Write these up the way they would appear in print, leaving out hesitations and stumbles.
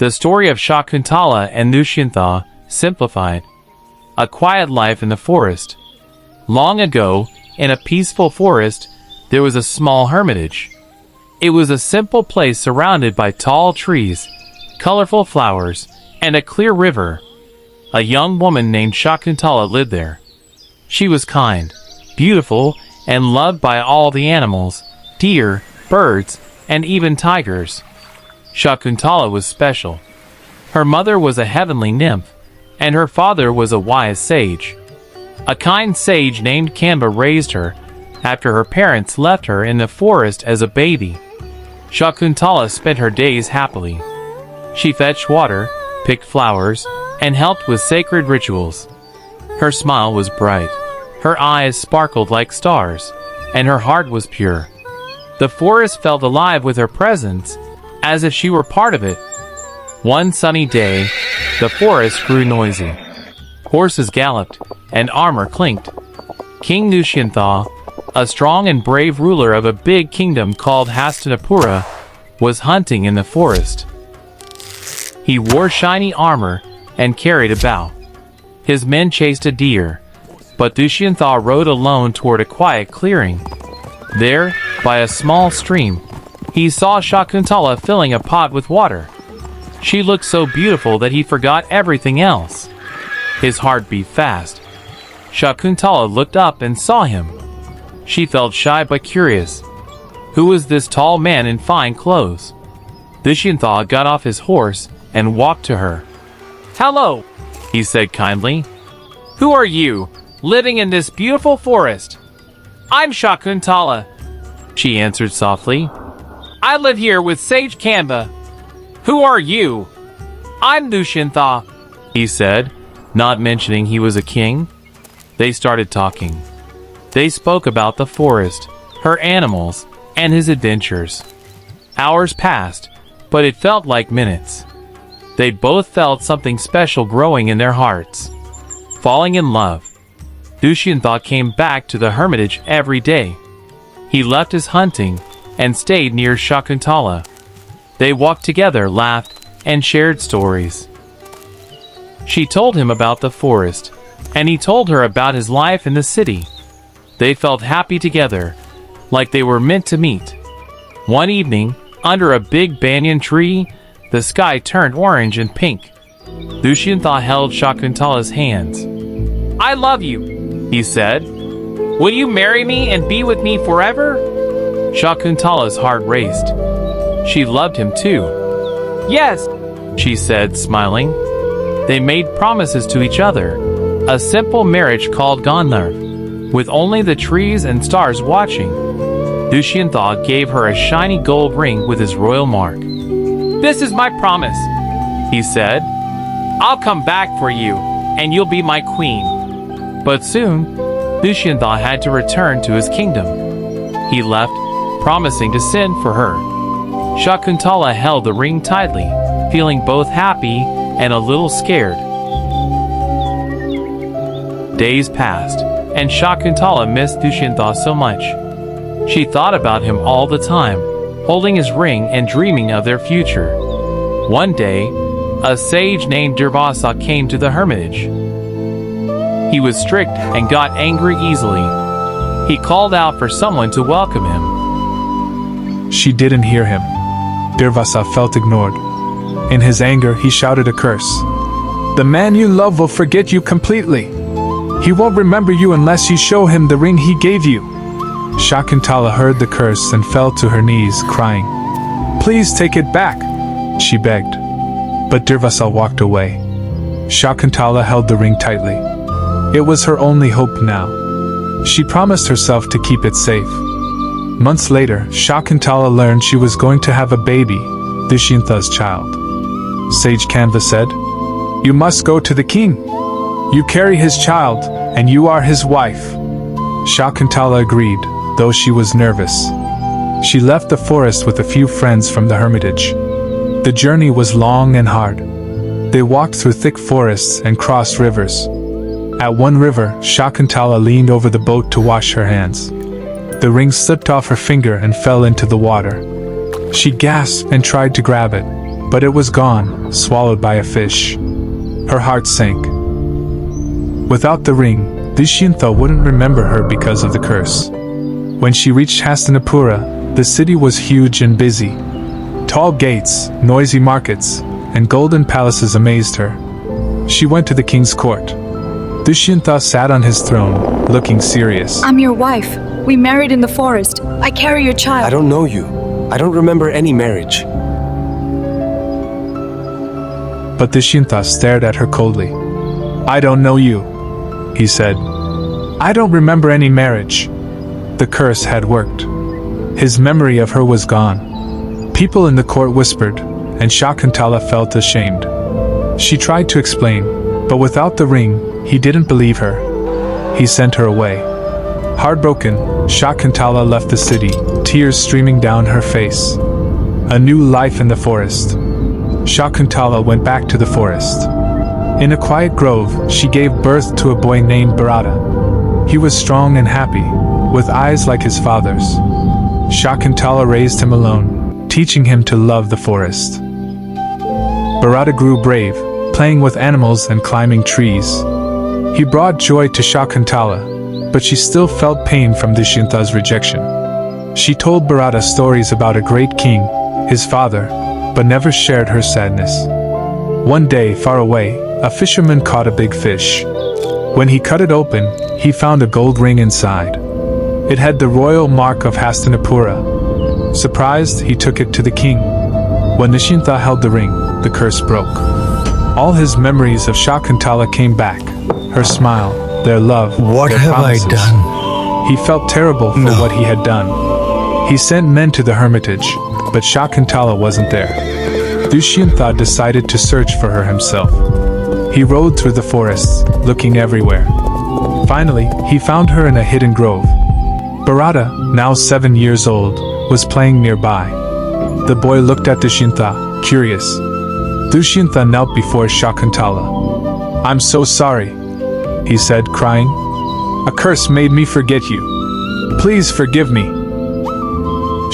The story of Shakuntala and Dushyanta, simplified. A quiet life in the forest. Long ago, in a peaceful forest, there was a small hermitage. It was a simple place surrounded by tall trees, colorful flowers, and a clear river. A young woman named Shakuntala lived there. She was kind, beautiful, and loved by all the animals, deer, birds, and even tigers. Shakuntala was special. Her mother was a heavenly nymph, and her father was a wise sage. A kind sage named Kanva raised her after her parents left her in the forest as a baby. Shakuntala spent her days happily. She fetched water, picked flowers, and helped with sacred rituals. Her smile was bright, her eyes sparkled like stars, and her heart was pure. The forest felt alive with her presence, as if she were part of it. One sunny day, the forest grew noisy. Horses galloped, and armor clinked. King Dushyanta, a strong and brave ruler of a big kingdom called Hastinapura, was hunting in the forest. He wore shiny armor and carried a bow. His men chased a deer, but Dushyanta rode alone toward a quiet clearing. There, by a small stream, he saw Shakuntala filling a pot with water. She looked so beautiful that he forgot everything else. His heart beat fast. Shakuntala looked up and saw him. She felt shy but curious. Who was this tall man in fine clothes? Dushyanta got off his horse and walked to her. "Hello," he said kindly. "Who are you, living in this beautiful forest?" "I'm Shakuntala," she answered softly. "I live here with Sage Kanva." "Who are you?" "I'm Dushyanta," he said, not mentioning he was a king. They started talking. They spoke about the forest, her animals, and his adventures. Hours passed, but it felt like minutes. They both felt something special growing in their hearts. Falling in love. Dushyanta came back to the hermitage every day. He left his hunting and stayed near Shakuntala. They walked together, laughed, and shared stories. She told him about the forest, and he told her about his life in the city. They felt happy together, like they were meant to meet. One evening, under a big banyan tree, the sky turned orange and pink. Dushyanta held Shakuntala's hands. "I love you," he said. "Will you marry me and be with me forever?" Shakuntala's heart raced. She loved him too. "Yes," she said, smiling. They made promises to each other, a simple marriage called Gandharva, with only the trees and stars watching. Dushyanta gave her a shiny gold ring with his royal mark. "This is my promise," he said. "I'll come back for you, and you'll be my queen." But soon, Dushyanta had to return to his kingdom. He left, promising to send for her. Shakuntala held the ring tightly, feeling both happy and a little scared. Days passed, and Shakuntala missed Dushyanta so much. She thought about him all the time, holding his ring and dreaming of their future. One day, a sage named Durvasa came to the hermitage. He was strict and got angry easily. He called out for someone to welcome him. She didn't hear him. Durvasa felt ignored. In his anger, he shouted a curse. "The man you love will forget you completely. He won't remember you unless you show him the ring he gave you." Shakuntala heard the curse and fell to her knees, crying. "Please take it back," she begged. But Durvasa walked away. Shakuntala held the ring tightly. It was her only hope now. She promised herself to keep it safe. Months later, Shakuntala learned she was going to have a baby, Dushyanta's child. Sage Kanva said, "You must go to the king. You carry his child, and you are his wife." Shakuntala agreed, though she was nervous. She left the forest with a few friends from the hermitage. The journey was long and hard. They walked through thick forests and crossed rivers. At one river, Shakuntala leaned over the boat to wash her hands. The ring slipped off her finger and fell into the water. She gasped and tried to grab it, but it was gone, swallowed by a fish. Her heart sank. Without the ring, Dushyanta wouldn't remember her because of the curse. When she reached Hastinapura, the city was huge and busy. Tall gates, noisy markets, and golden palaces amazed her. She went to the king's court. Dushyanta sat on his throne, looking serious. I'm your wife. We married in the forest. I carry your child. I don't know you. I don't remember any marriage. But Dushyanta stared at her coldly. I don't know you, he said. I don't remember any marriage. The curse had worked. His memory of her was gone. People in the court whispered, and Shakuntala felt ashamed. She tried to explain, but without the ring, he didn't believe her. He sent her away. Heartbroken, Shakuntala left the city, tears streaming down her face. A new life in the forest. Shakuntala went back to the forest. In a quiet grove, she gave birth to a boy named Bharata. He was strong and happy, with eyes like his father's. Shakuntala raised him alone, teaching him to love the forest. Bharata grew brave, playing with animals and climbing trees. He brought joy to Shakuntala, but she still felt pain from Dushyanta's rejection. She told Bharata stories about a great king, his father, but never shared her sadness. One day, far away, a fisherman caught a big fish. When he cut it open, he found a gold ring inside. It had the royal mark of Hastinapura. Surprised, he took it to the king. When Dushyanta held the ring, the curse broke. All his memories of Shakuntala came back. Her smile, their love, What their have promises. I done? He felt terrible for what he had done. He sent men to the hermitage, but Shakuntala wasn't there. Dushyanta decided to search for her himself. He rode through the forests, looking everywhere. Finally, he found her in a hidden grove. Bharata, now 7 years old, was playing nearby. The boy looked at Dushyanta, curious. Dushyanta knelt before Shakuntala. I'm so sorry, he said, crying. A curse made me forget you. Please forgive me.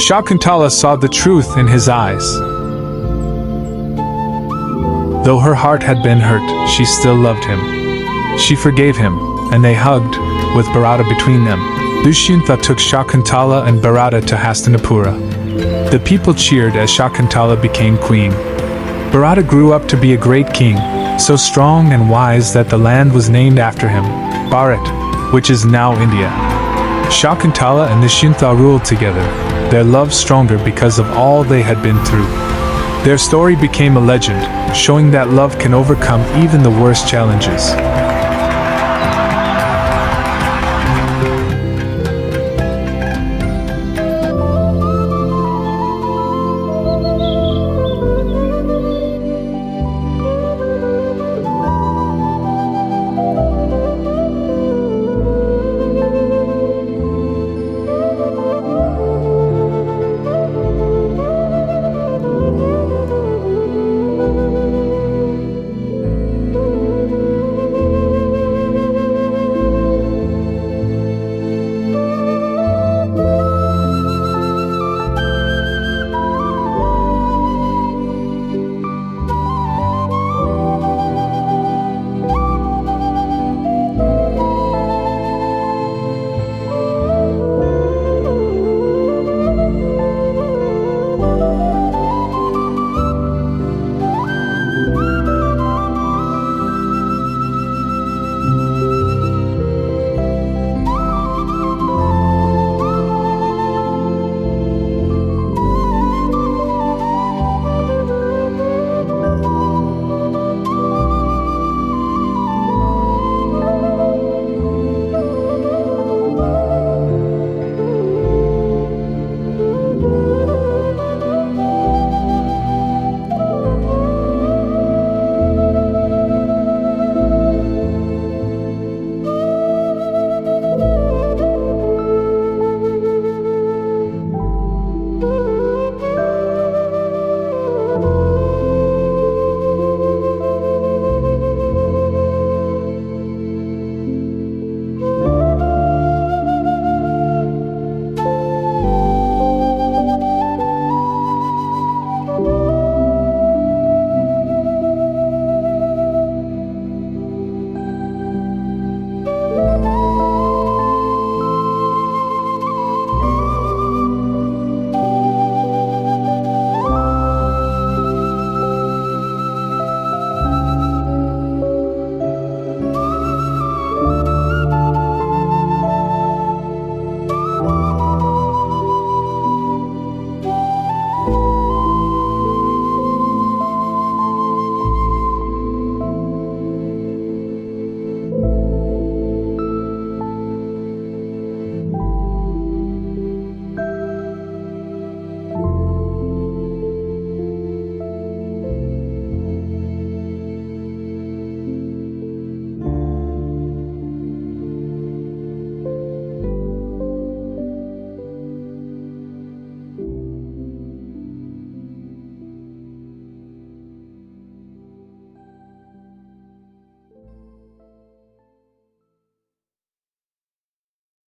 Shakuntala saw the truth in his eyes. Though her heart had been hurt, she still loved him. She forgave him, and they hugged, with Bharata between them. Dushyanta took Shakuntala and Bharata to Hastinapura. The people cheered as Shakuntala became queen. Bharata grew up to be a great king, so strong and wise that the land was named after him, Bharat, which is now India. Shakuntala and Dushyanta ruled together, their love stronger because of all they had been through. Their story became a legend, showing that love can overcome even the worst challenges.